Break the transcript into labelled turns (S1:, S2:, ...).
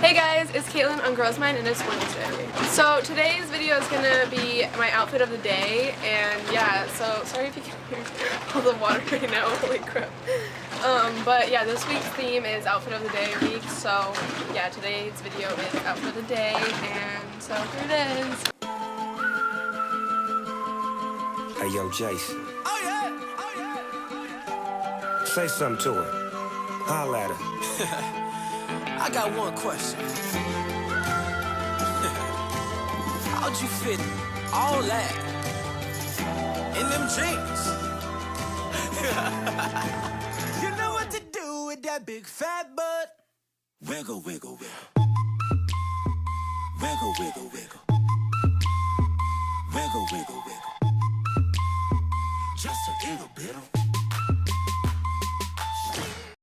S1: Hey guys, it's Kaitlyn on Girls Mind and it's Wednesday. So today's video is gonna be my outfit of the day, and yeah, so sorry if you can hear all the water right now, holy crap. But yeah, this week's theme is outfit of the day week, so yeah, today's video is outfit of the day, and so here it is.
S2: Hey yo, Jason.
S3: Oh yeah, oh yeah, oh yeah.
S2: Say something to her. Holla at her.
S3: I got one question. How'd you fit all that in them jeans? You know what to do with that big fat butt. Wiggle, wiggle, wiggle. Wiggle, wiggle, wiggle. Wiggle, wiggle, wiggle. Just a little bit.